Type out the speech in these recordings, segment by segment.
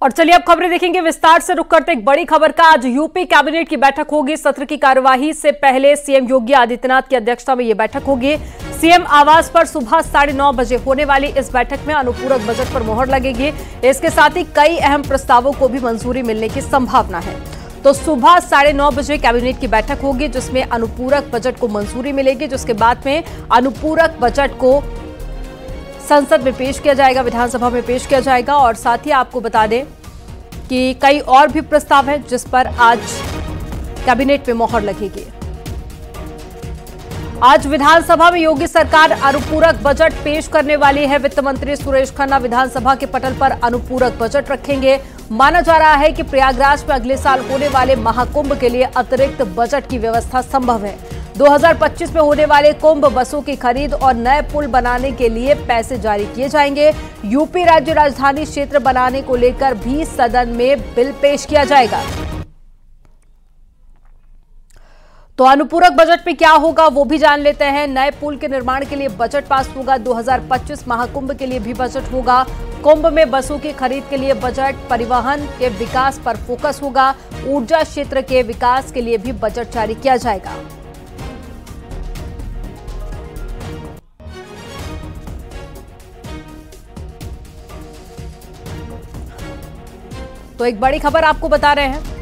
और चलिए अब खबरें देखेंगे विस्तार से। रुक करते एक बड़ी खबर का। आज यूपी कैबिनेट की बैठक होगी। सत्र की कार्यवाही से पहले सीएम योगी आदित्यनाथ की अध्यक्षता में यह बैठक होगी। सीएम आवास पर सुबह 9:30 बजे होने वाली इस बैठक में अनुपूरक बजट पर मोहर लगेगी। इसके साथ ही कई अहम प्रस्तावों को भी मंजूरी मिलने की संभावना है। तो सुबह 9:30 बजे कैबिनेट की बैठक होगी जिसमें अनुपूरक बजट को मंजूरी मिलेगी, जिसके बाद में अनुपूरक बजट को संसद में पेश किया जाएगा, विधानसभा में पेश किया जाएगा। और साथ ही आपको बता दें कि कई और भी प्रस्ताव हैं जिस पर आज कैबिनेट में मोहर लगेगी। आज विधानसभा में योगी सरकार अनुपूरक बजट पेश करने वाली है। वित्त मंत्री सुरेश खन्ना विधानसभा के पटल पर अनुपूरक बजट रखेंगे। माना जा रहा है कि प्रयागराज में अगले साल होने वाले महाकुंभ के लिए अतिरिक्त बजट की व्यवस्था संभव है। 2025 में होने वाले कुंभ बसों की खरीद और नए पुल बनाने के लिए पैसे जारी किए जाएंगे। यूपी राज्य राजधानी क्षेत्र बनाने को लेकर भी सदन में बिल पेश किया जाएगा। तो अनुपूरक बजट में क्या होगा वो भी जान लेते हैं। नए पुल के निर्माण के लिए बजट पास होगा। 2025 महाकुंभ के लिए भी बजट होगा। कुंभ में बसों की खरीद के लिए बजट, परिवहन के विकास पर फोकस होगा। ऊर्जा क्षेत्र के विकास के लिए भी बजट जारी किया जाएगा। तो एक बड़ी खबर आपको बता रहे हैं।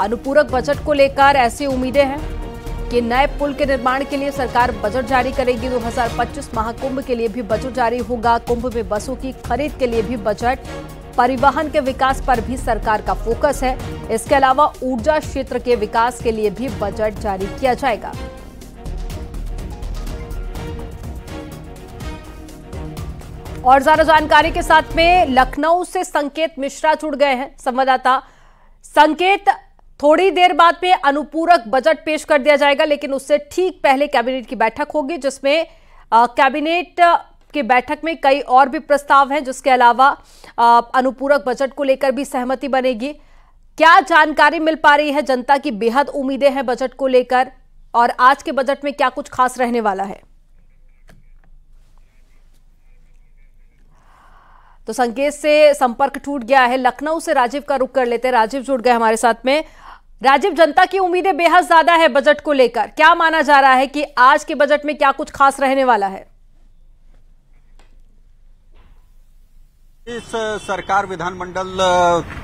अनुपूरक बजट को लेकर ऐसी उम्मीदें हैं कि नए पुल के निर्माण के लिए सरकार बजट जारी करेगी। 2025 महाकुंभ के लिए भी बजट जारी होगा। कुंभ में बसों की खरीद के लिए भी बजट, परिवहन के विकास पर भी सरकार का फोकस है। इसके अलावा ऊर्जा क्षेत्र के विकास के लिए भी बजट जारी किया जाएगा। और ज्यादा जानकारी के साथ में लखनऊ से संकेत मिश्रा जुड़ गए हैं, संवाददाता। संकेत, थोड़ी देर बाद में अनुपूरक बजट पेश कर दिया जाएगा, लेकिन उससे ठीक पहले कैबिनेट की बैठक होगी जिसमें कैबिनेट की बैठक में कई और भी प्रस्ताव हैं, जिसके अलावा अनुपूरक बजट को लेकर भी सहमति बनेगी। क्या जानकारी मिल पा रही है? जनता की बेहद उम्मीदें हैं बजट को लेकर, और आज के बजट में क्या कुछ खास रहने वाला है? तो संकेत से संपर्क टूट गया है। लखनऊ से राजीव का रुख कर लेते हैं। राजीव जुड़ गए हमारे साथ में। राजीव, जनता की उम्मीदें बेहद ज्यादा है बजट को लेकर। क्या माना जा रहा है कि आज के बजट में क्या कुछ खास रहने वाला है? इस सरकार विधानमंडल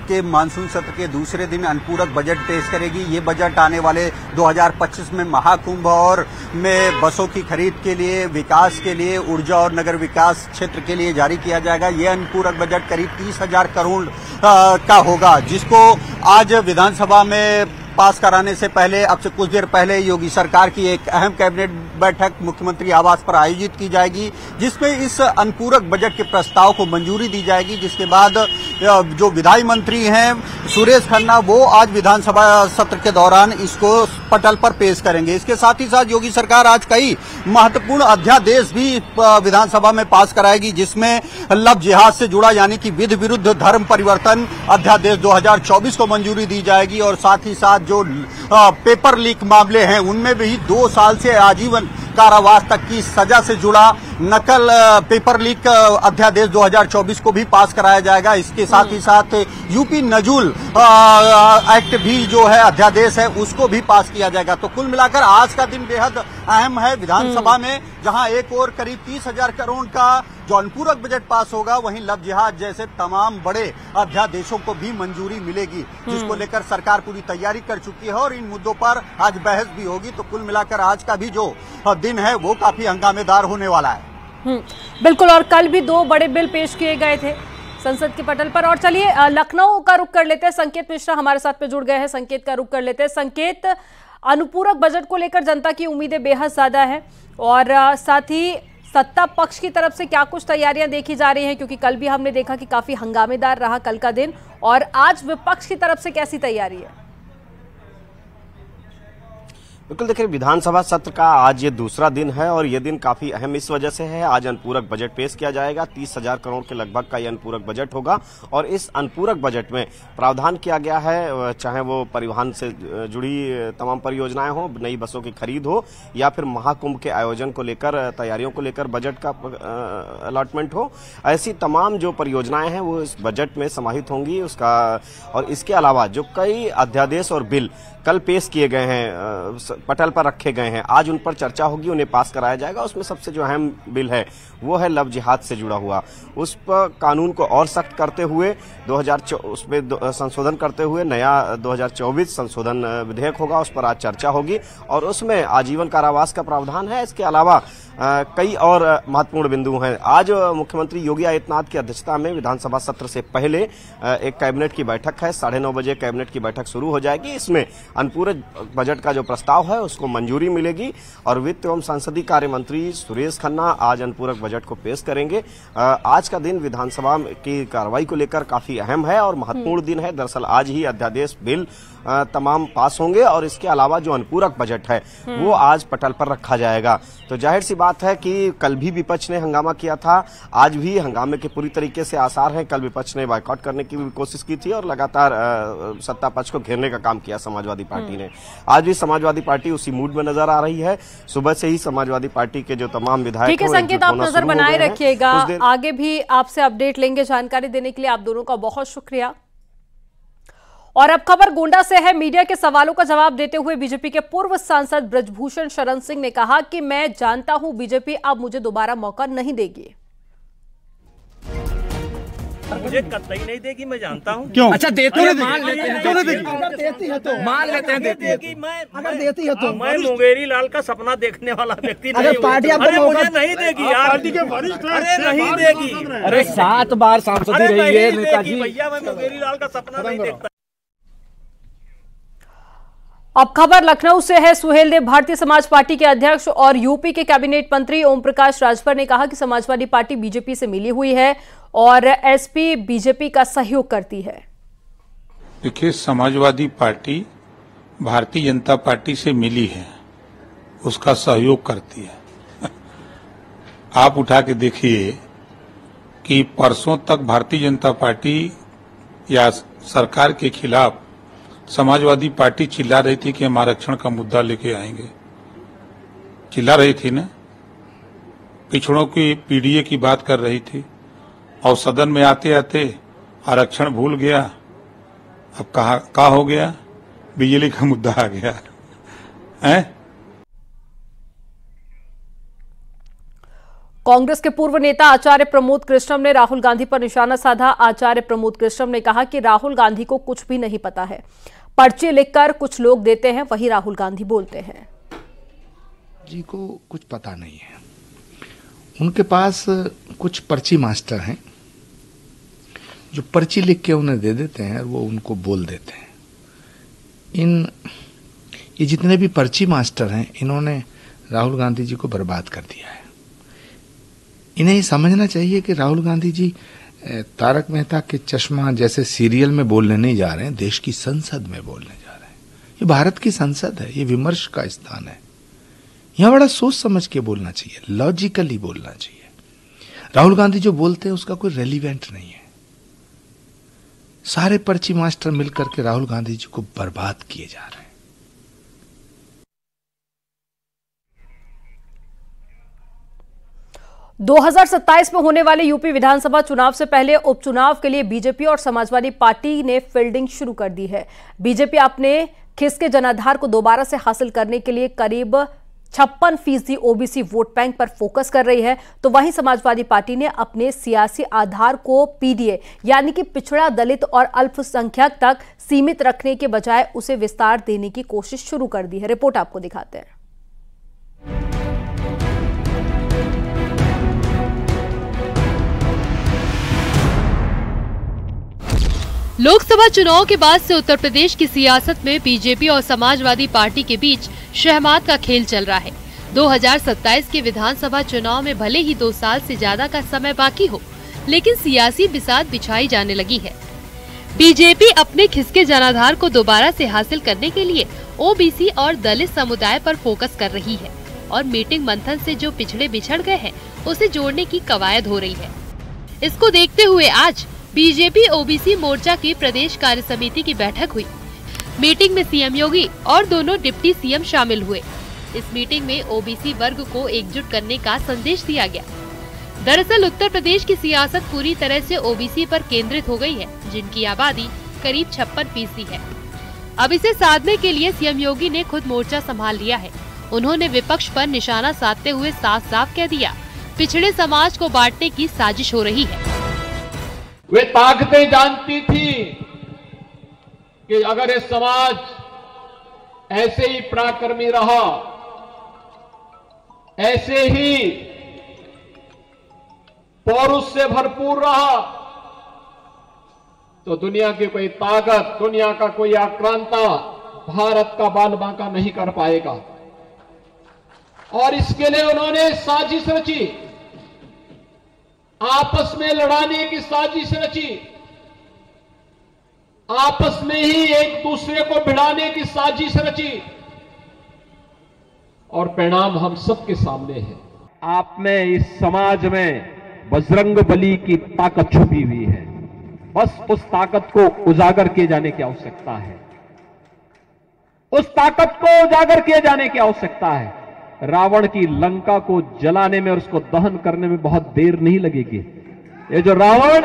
के मानसून सत्र के दूसरे दिन अनुपूरक बजट पेश करेगी। ये बजट आने वाले 2025 में महाकुंभ और में बसों की खरीद के लिए, विकास के लिए, ऊर्जा और नगर विकास क्षेत्र के लिए जारी किया जाएगा। ये अनुपूरक बजट करीब 30,000 करोड़ का होगा, जिसको आज विधानसभा में पास कराने से पहले, अब से कुछ देर पहले योगी सरकार की एक अहम कैबिनेट बैठक मुख्यमंत्री आवास पर आयोजित की जाएगी, जिसमें इस अनुपूरक बजट के प्रस्ताव को मंजूरी दी जाएगी। जिसके बाद जो विधायी मंत्री हैं सुरेश खन्ना, वो आज विधानसभा सत्र के दौरान इसको पटल पर पेश करेंगे। इसके साथ ही साथ योगी सरकार आज कई महत्वपूर्ण अध्यादेश भी विधानसभा में पास कराएगी, जिसमें लव जिहाद से जुड़ा यानी कि विधि विरुद्ध धर्म परिवर्तन अध्यादेश 2024 को मंजूरी दी जाएगी। और साथ ही साथ जो पेपर लीक मामले हैं उनमें भी 2 साल से आजीवन कारावास तक की सजा से जुड़ा नकल पेपर लीक अध्यादेश 2024 को भी पास कराया जाएगा। इसके साथ ही साथ यूपी नजूल एक्ट भी जो है अध्यादेश है उसको भी पास किया जाएगा। तो कुल मिलाकर आज का दिन बेहद अहम है विधानसभा में, जहां एक और करीब 30,000 करोड़ का जो अनुपूरक बजट पास होगा, वहीं लव जिहाद जैसे तमाम बड़े अध्यादेशों को भी मंजूरी मिलेगी, जिसको लेकर सरकार पूरी तैयारी कर चुकी है और इन मुद्दों पर आज बहस भी होगी। तो कुल मिलाकर आज का भी जो दिन है वो काफी हंगामेदार होने वाला है। बिल्कुल। और कल भी 2 बड़े बिल पेश किए गए थे संसद के पटल पर। और चलिए लखनऊ का रुख कर लेते हैं। संकेत मिश्रा हमारे साथ में जुड़ गए हैं। संकेत का रुख कर लेते हैं। संकेत, अनुपूरक बजट को लेकर जनता की उम्मीदें बेहद ज्यादा है, और साथ ही सत्ता पक्ष की तरफ से क्या कुछ तैयारियां देखी जा रही हैं, क्योंकि कल भी हमने देखा कि काफी हंगामेदार रहा कल का दिन, और आज विपक्ष की तरफ से कैसी तैयारी है? बिल्कुल, देखिए विधानसभा सत्र का आज ये दूसरा दिन है और ये दिन काफी अहम इस वजह से है। आज अनुपूरक बजट पेश किया जाएगा। 30,000 करोड़ के लगभग का ये अनुपूरक बजट होगा और इस अनुपूरक बजट में प्रावधान किया गया है, चाहे वो परिवहन से जुड़ी तमाम परियोजनाएं हो, नई बसों की खरीद हो या फिर महाकुंभ के आयोजन को लेकर, तैयारियों को लेकर बजट का अलॉटमेंट हो, ऐसी तमाम जो परियोजनाएं हैं वो इस बजट में समाहित होंगी। उसका और इसके अलावा जो कई अध्यादेश और बिल कल पेश किए गए हैं, पटल पर रखे गए हैं, आज उन पर चर्चा होगी, उन्हें पास कराया जाएगा। उसमें सबसे जो अहम बिल है वो है लव जिहाद से जुड़ा हुआ। उस पर कानून को और सख्त करते हुए उसमें संशोधन करते हुए नया 2024 संशोधन विधेयक होगा, उस पर आज चर्चा होगी और उसमें आजीवन कारावास का प्रावधान है। इसके अलावा कई और महत्वपूर्ण बिंदु हैं। आज मुख्यमंत्री योगी आदित्यनाथ की अध्यक्षता में विधानसभा सत्र से पहले एक कैबिनेट की बैठक है। 9:30 बजे कैबिनेट की बैठक शुरू हो जाएगी। इसमें अनुपूरक बजट का जो प्रस्ताव है उसको मंजूरी मिलेगी और वित्त एवं संसदीय कार्य मंत्री सुरेश खन्ना आज अनुपूरक बजट को पेश करेंगे। आज का दिन विधानसभा की कार्रवाई को लेकर काफी अहम है और महत्वपूर्ण दिन है। दरअसल आज ही अध्यादेश बिल तमाम पास होंगे और इसके अलावा जो अनुपूरक बजट है वो आज पटल पर रखा जाएगा। तो जाहिर सी बात है कि कल भी विपक्ष ने हंगामा किया था, आज भी हंगामे के पूरी तरीके से आसार हैं। कल विपक्ष ने बायकॉट करने की भी कोशिश की थी और लगातार सत्ता पक्ष को घेरने का काम किया समाजवादी पार्टी ने। आज भी समाजवादी पार्टी उसी मूड में नजर आ रही है। सुबह से ही समाजवादी पार्टी के जो तमाम विधायक, ठीक है संकेत, आप नजर बनाए रखिएगा, आगे भी आपसे अपडेट लेंगे। जानकारी देने के लिए आप दोनों का बहुत शुक्रिया। और अब खबर गोंडा से है। मीडिया के सवालों का जवाब देते हुए बीजेपी के पूर्व सांसद ब्रजभूषण शरण सिंह ने कहा कि मैं जानता हूं बीजेपी अब मुझे दोबारा मौका नहीं देगी। मुझे कतई नहीं देगी, मैं जानता हूं। क्यों? अच्छा देती है, मान लेते हैं, क्यों नहीं देगी? अगर देती है तो मान लेते हैं देती है तो। अगर देती है तो मैं मुंगेरी लाल का सपना देखने वाला व्यक्ति नहीं हूं। पार्टी अरे मुझे नहीं देगी यार, पार्टी के वरिष्ठ, अरे नहीं देगी। अरे 7 बार सांसद रही है नेताजी। भैया मैं मुंगेरी लाल का सपना नहीं देखता। अब खबर लखनऊ से है। सुहेल देव भारतीय समाज पार्टी के अध्यक्ष और यूपी के कैबिनेट मंत्री ओम प्रकाश राजभर ने कहा कि समाजवादी पार्टी बीजेपी से मिली हुई है और एसपी बीजेपी का सहयोग करती है। देखिए, समाजवादी पार्टी भारतीय जनता पार्टी से मिली है, उसका सहयोग करती है। आप उठा के देखिए कि परसों तक भारतीय जनता पार्टी या सरकार के खिलाफ समाजवादी पार्टी चिल्ला रही थी कि हम आरक्षण का मुद्दा लेके आएंगे, चिल्ला रही थी ना, पिछड़ों की पीडीए की बात कर रही थी और सदन में आते आते आरक्षण भूल गया। अब कहा हो गया, बिजली का मुद्दा आ गया है। कांग्रेस के पूर्व नेता आचार्य प्रमोद कृष्णम ने राहुल गांधी पर निशाना साधा। आचार्य प्रमोद कृष्णम ने कहा कि राहुल गांधी को कुछ भी नहीं पता है, पर्चे लिखकर कुछ लोग देते हैं, वही राहुल गांधी बोलते हैं। जी को कुछ पता नहीं है, उनके पास कुछ पर्ची मास्टर हैं जो पर्ची लिख के उन्हें दे देते हैं और वो उनको बोल देते हैं। ये जितने भी पर्ची मास्टर हैं, इन्होंने राहुल गांधी जी को बर्बाद कर दिया है। इन्हें ये समझना चाहिए कि राहुल गांधी जी तारक मेहता के चश्मा जैसे सीरियल में बोलने नहीं जा रहे हैं, देश की संसद में बोलने जा रहे हैं। ये भारत की संसद है, ये विमर्श का स्थान है। यहां बड़ा सोच समझ के बोलना चाहिए, लॉजिकली बोलना चाहिए। राहुल गांधी जो बोलते हैं उसका कोई रेलिवेंट नहीं है। सारे पर्ची मास्टर मिलकर के राहुल गांधी जी को बर्बाद किए जा रहे हैं। 2027 में होने वाले यूपी विधानसभा चुनाव से पहले उपचुनाव के लिए बीजेपी और समाजवादी पार्टी ने फील्डिंग शुरू कर दी है। बीजेपी अपने खिसके जनाधार को दोबारा से हासिल करने के लिए करीब 56% ओबीसी वोट बैंक पर फोकस कर रही है, तो वहीं समाजवादी पार्टी ने अपने सियासी आधार को पीडीए यानी कि पिछड़ा, दलित और अल्पसंख्यक तक सीमित रखने के बजाय उसे विस्तार देने की कोशिश शुरू कर दी है। रिपोर्ट आपको दिखाते हैं। लोकसभा चुनाव के बाद से उत्तर प्रदेश की सियासत में बीजेपी और समाजवादी पार्टी के बीच शहमात का खेल चल रहा है। 2027 के विधानसभा चुनाव में भले ही 2 साल से ज्यादा का समय बाकी हो, लेकिन सियासी बिसात बिछाई जाने लगी है। बीजेपी अपने खिसके जनाधार को दोबारा से हासिल करने के लिए ओबीसी और दलित समुदाय पर फोकस कर रही है और मीटिंग मंथन से जो पिछड़े बिछड़ गए हैं उसे जोड़ने की कवायद हो रही है। इसको देखते हुए आज बीजेपी ओबीसी मोर्चा की प्रदेश कार्य समिति की बैठक हुई। मीटिंग में सीएम योगी और दोनों डिप्टी सीएम शामिल हुए। इस मीटिंग में ओबीसी वर्ग को एकजुट करने का संदेश दिया गया। दरअसल उत्तर प्रदेश की सियासत पूरी तरह से ओबीसी पर केंद्रित हो गई है, जिनकी आबादी करीब 56% है। अब इसे साधने के लिए सीएम योगी ने खुद मोर्चा संभाल लिया है। उन्होंने विपक्ष पर निशाना साधते हुए साफ साफ कह दिया, पिछड़े समाज को बांटने की साजिश हो रही है। वे ताकतें जानती थी कि अगर ये समाज ऐसे ही पराक्रमी रहा, ऐसे ही पौरुष से भरपूर रहा, तो दुनिया की कोई ताकत, दुनिया का कोई आक्रांता भारत का बाल बांका नहीं कर पाएगा। और इसके लिए उन्होंने साजिश रची, आपस में लड़ाने की साजिश रची, आपस में ही एक दूसरे को भिड़ाने की साजिश रची, और परिणाम हम सबके सामने है। आप में इस समाज में बजरंग बली की ताकत छुपी हुई है, बस उस ताकत को उजागर किए जाने की आवश्यकता है। उस ताकत को उजागर किए जाने की आवश्यकता है। रावण की लंका को जलाने में और उसको दहन करने में बहुत देर नहीं लगेगी। ये जो रावण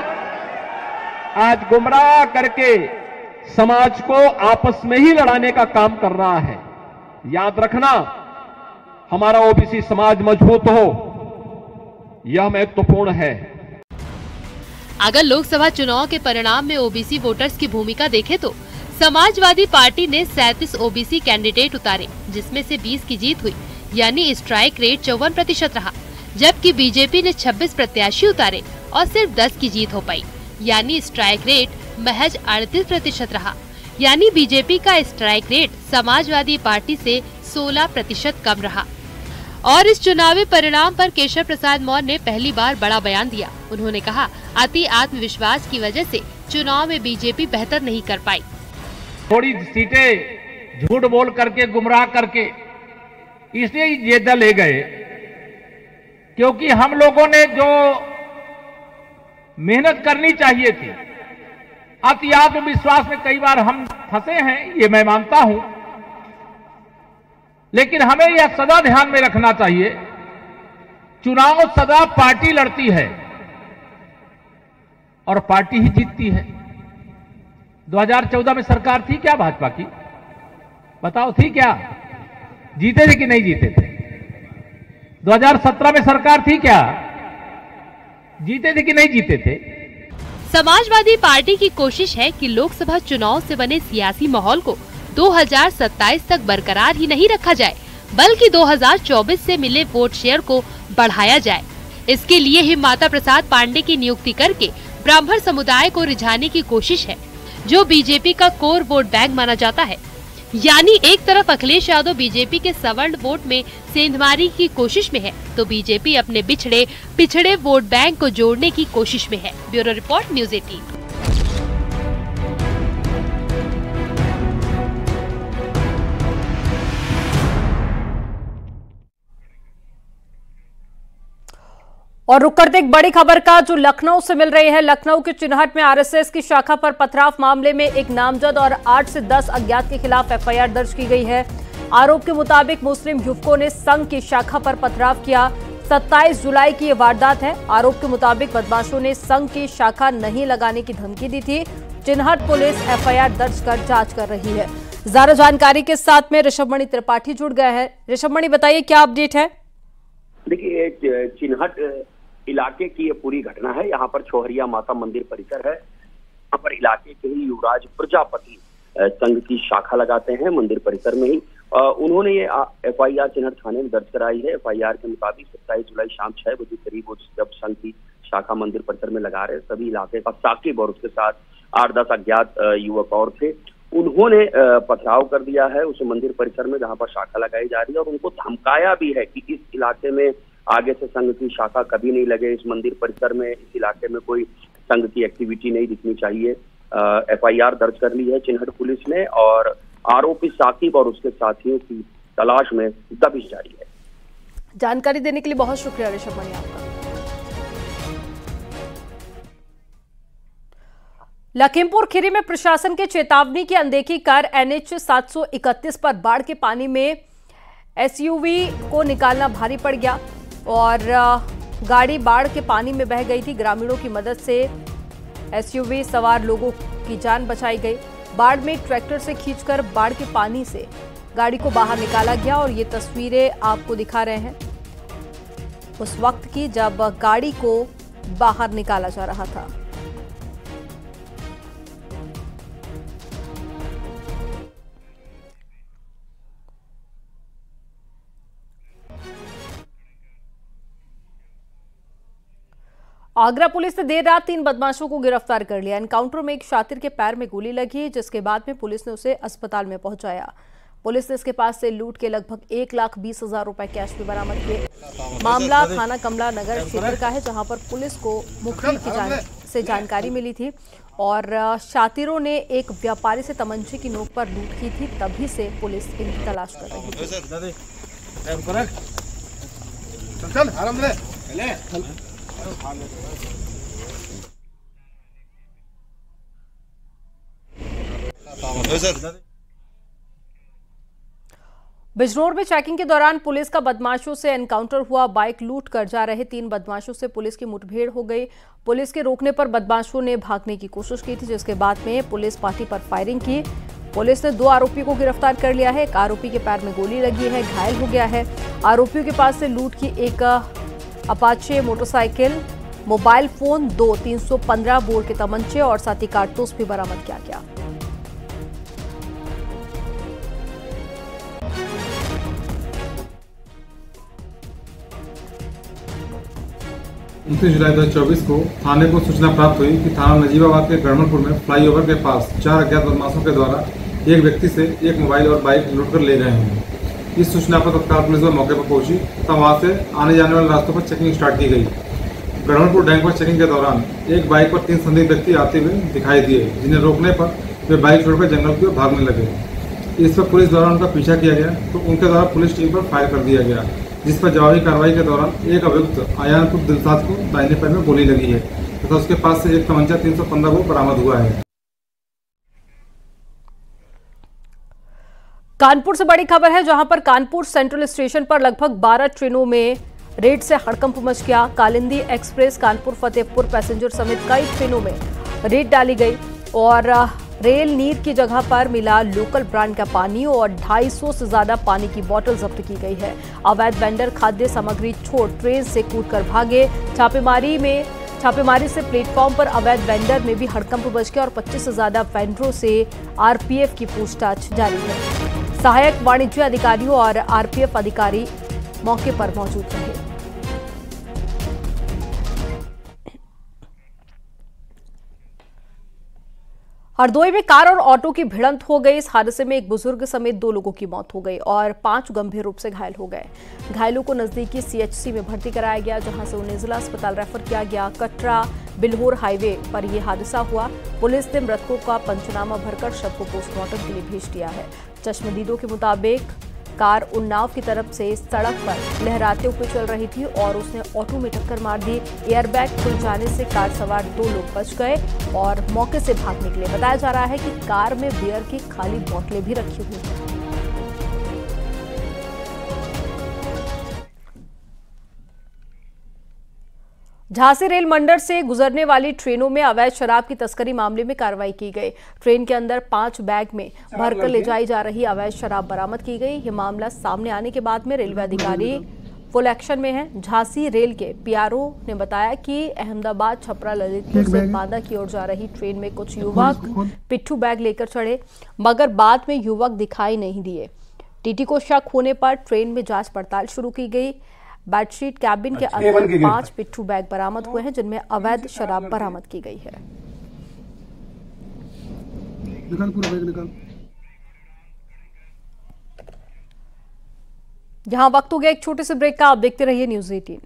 आज गुमराह करके समाज को आपस में ही लड़ाने का काम कर रहा है, याद रखना, हमारा ओबीसी समाज मजबूत हो, यह महत्वपूर्ण है। अगर लोकसभा चुनाव के परिणाम में ओबीसी वोटर्स की भूमिका देखें तो समाजवादी पार्टी ने 37 ओबीसी कैंडिडेट उतारे, जिसमें से 20 की जीत हुई, यानी स्ट्राइक रेट 54% रहा, जबकि बीजेपी ने 26 प्रत्याशी उतारे और सिर्फ 10 की जीत हो पाई, यानी स्ट्राइक रेट महज 38% रहा। यानी बीजेपी का स्ट्राइक रेट समाजवादी पार्टी से 16% कम रहा। और इस चुनावी परिणाम पर केशव प्रसाद मौर्य ने पहली बार बड़ा बयान दिया। उन्होंने कहा, अति आत्मविश्वास की वजह से चुनाव में बीजेपी बेहतर नहीं कर पाई। थोड़ी सीटें झूठ बोल करके, गुमराह करके इसलिए ये दल ले गए, क्योंकि हम लोगों ने जो मेहनत करनी चाहिए थी, अति आत्मविश्वास में कई बार हम फंसे हैं, ये मैं मानता हूं, लेकिन हमें यह सदा ध्यान में रखना चाहिए, चुनाव सदा पार्टी लड़ती है और पार्टी ही जीतती है। 2014 में सरकार थी क्या भाजपा की? बताओ, थी क्या? जीते थे कि नहीं जीते थे? 2017 में सरकार थी क्या? जीते थे कि नहीं जीते थे? समाजवादी पार्टी की कोशिश है कि लोकसभा चुनाव से बने सियासी माहौल को 2027 तक बरकरार ही नहीं रखा जाए, बल्कि 2024 से मिले वोट शेयर को बढ़ाया जाए। इसके लिए ही माता प्रसाद पांडे की नियुक्ति करके ब्राह्मण समुदाय को रिझाने की कोशिश है, जो बीजेपी का कोर वोट बैंक माना जाता है। यानी एक तरफ अखिलेश यादव बीजेपी के सवर्ण वोट में सेंधमारी की कोशिश में है, तो बीजेपी अपने पिछड़े वोट बैंक को जोड़ने की कोशिश में है। Bureau report, news 18। और रुक करते एक बड़ी खबर का जो लखनऊ से मिल रही है। लखनऊ के चिन्हट में आरएसएस की शाखा पर पथराव मामले में एक नामजद और 8 से 10 अज्ञात के खिलाफ एफआईआर दर्ज की गई है। आरोप के मुताबिक मुस्लिम युवकों ने संघ की शाखा पर पथराव किया। 27 जुलाई की ये वारदात है। आरोप के मुताबिक बदमाशों ने संघ की शाखा नहीं लगाने की धमकी दी थी। चिन्हट पुलिस एफआईआर दर्ज कर जांच कर रही है। ज्यादा जानकारी के साथ में ऋषभमणि त्रिपाठी जुड़ गए हैं। ऋषभमणि, बताइए क्या अपडेट है? देखिए, चिन्हट इलाके की ये पूरी घटना है। यहाँ पर छोहरिया माता मंदिर परिसर है। यहाँ पर इलाके के ही युवराज प्रजापति संघ की शाखा लगाते हैं मंदिर परिसर में ही। उन्होंने ये एफआईआर चिन्हट थाने में दर्ज कराई है। एफआईआर के मुताबिक 27 जुलाई शाम 6 बजे करीब जब संघ की शाखा मंदिर परिसर में लगा रहे सभी इलाके का साकिब और उसके साथ 8-10 अज्ञात युवक और थे, उन्होंने पथराव कर दिया है उस मंदिर परिसर में जहाँ पर शाखा लगाई जा रही है, और उनको धमकाया भी है कि इस इलाके में आगे से संघ की शाखा कभी नहीं लगे, इस मंदिर परिसर में, इस इलाके में कोई संघ की एक्टिविटी नहीं दिखनी चाहिए। FIR दर्ज कर ली है चिन्हट पुलिस ने और आरोपी साकिब और उसके साथियों की तलाश में दबिश जारी है। जानकारी देने के लिए बहुत शुक्रिया ऋषभ मणि आपका। लखीमपुर खीरी में प्रशासन के चेतावनी की अनदेखी कर NH 731 पर बाढ़ के पानी में SUV को निकालना भारी पड़ गया और गाड़ी बाढ़ के पानी में बह गई थी। ग्रामीणों की मदद से SUV सवार लोगों की जान बचाई गई। बाढ़ में ट्रैक्टर से खींचकर बाढ़ के पानी से गाड़ी को बाहर निकाला गया और ये तस्वीरें आपको दिखा रहे हैं उस वक्त की जब गाड़ी को बाहर निकाला जा रहा था। आगरा पुलिस ने देर रात 3 बदमाशों को गिरफ्तार कर लिया। एनकाउंटर में एक शातिर के पैर में गोली लगी, जिसके बाद में पुलिस ने उसे अस्पताल में पहुंचाया। पुलिस ने इसके पास से लूट के लगभग 1,20,000 रुपए कैश भी बरामद किए। मामला थाना कमला नगर क्षेत्र का है, जहां पर पुलिस को मुखबिर की जानकारी मिली थी और शातिरों ने एक व्यापारी से तमंचे की नोक पर लूट की थी। तभी से पुलिस इनकी तलाश कर रही थी। बिजनौर में चेकिंग के दौरान पुलिस का बदमाशों से एनकाउंटर हुआ। बाइक लूट कर जा रहे 3 बदमाशों से पुलिस की मुठभेड़ हो गई। पुलिस के रोकने पर बदमाशों ने भागने की कोशिश की थी, जिसके बाद में पुलिस पार्टी पर फायरिंग की। पुलिस ने 2 आरोपियों को गिरफ्तार कर लिया है। एक आरोपी के पैर में गोली लगी है, घायल हो गया है। आरोपियों के पास से लूट की एक Apache motorcycle, mobile phone, 2 315 bore के तमंचे और साथ ही कारतूस भी बरामद किया गया। 29 जुलाई 2024 को थाने को सूचना प्राप्त हुई कि थाना नजीबाबाद के गढ़मनपुर में फ्लाईओवर के पास 4 अज्ञात बदमाशों के द्वारा एक व्यक्ति से एक मोबाइल और बाइक लूट कर ले गए हैं। इस सूचना पर तत्काल पुलिस मौके पर पहुंची, तब वहां से आने जाने वाले रास्तों पर चेकिंग स्टार्ट की गई। गढ़मनपुर डैम पर चेकिंग के दौरान एक बाइक पर 3 संदिग्ध व्यक्ति आते हुए दिखाई दिए, जिन्हें रोकने पर वे बाइक छोड़कर जंगल की ओर भागने लगे। इस पर पुलिस द्वारा उनका पीछा किया गया तो उनके द्वारा पुलिस टीम पर फायर कर दिया गया, जिस पर जवाबी कार्रवाई के दौरान एक अभियुक्त आयानपुर दिलसाद को दाहिने पैर में गोली लगी है तथा उसके पास से एक तमंचा 315 को बरामद हुआ है। कानपुर से बड़ी खबर है, जहां पर कानपुर सेंट्रल स्टेशन पर लगभग 12 ट्रेनों में रेड से हड़कंप मच गया। कालिंदी एक्सप्रेस, कानपुर फतेहपुर पैसेंजर समेत कई ट्रेनों में रेड डाली गई और रेल नीर की जगह पर मिला लोकल ब्रांड का पानी और 250 से ज्यादा पानी की बोतल जब्त की गई है। अवैध वेंडर खाद्य सामग्री छोड़ ट्रेन से कूदकर भागे। छापेमारी से प्लेटफॉर्म पर अवैध वेंडर में भी हड़कंप मच गया और 25 से ज्यादा वेंडरों से RPF की पूछताछ जारी है। सहायक वाणिज्य अधिकारियों और RPF अधिकारी मौके पर मौजूद रहे। हरदोई में कार और ऑटो की भिड़ंत हो गई। इस हादसे में एक बुजुर्ग समेत 2 लोगों की मौत हो गई और 5 गंभीर रूप से घायल हो गए। घायलों को नजदीकी CHC में भर्ती कराया गया, जहां से उन्हें जिला अस्पताल रेफर किया गया। कटरा बिल्होर हाईवे पर यह हादसा हुआ। पुलिस ने मृतकों का पंचनामा भरकर शव को पोस्टमार्टम के लिए भेज दिया है। चश्मदीदों के मुताबिक कार उन्नाव की तरफ से सड़क पर लहराते हुए चल रही थी और उसने ऑटो में टक्कर मार दी। एयरबैग खुल जाने से कार सवार 2 लोग बच गए और मौके से भागने के लिए बताया जा रहा है कि कार में बियर की खाली बोतलें भी रखी हुई हैं। झांसी रेल मंडल से गुजरने वाली ट्रेनों में अवैध शराब की तस्करी मामले में कार्रवाई की गई। ट्रेन के अंदर 5 बैग में भरकर ले जाई जा रही अवैध शराब बरामद की गई। यह मामला सामने आने के बाद में रेलवे अधिकारी फुल एक्शन में है। झांसी रेल के PRO ने बताया कि अहमदाबाद छपरा ललितपुर से बांदा की ओर जा रही ट्रेन में कुछ युवक पिट्ठू बैग लेकर चढ़े, मगर बाद में युवक दिखाई नहीं दिए। TT को शक होने पर ट्रेन में जांच पड़ताल शुरू की गई। बेडशीट कैबिन के अंदर 5 पिट्ठू बैग बरामद हुए हैं, जिनमें अवैध शराब बरामद की गई है। निकाल पूरा बैग निकाल। यहाँ वक्त हो गया एक छोटे से ब्रेक का। आप देखते रहिए न्यूज़ 18।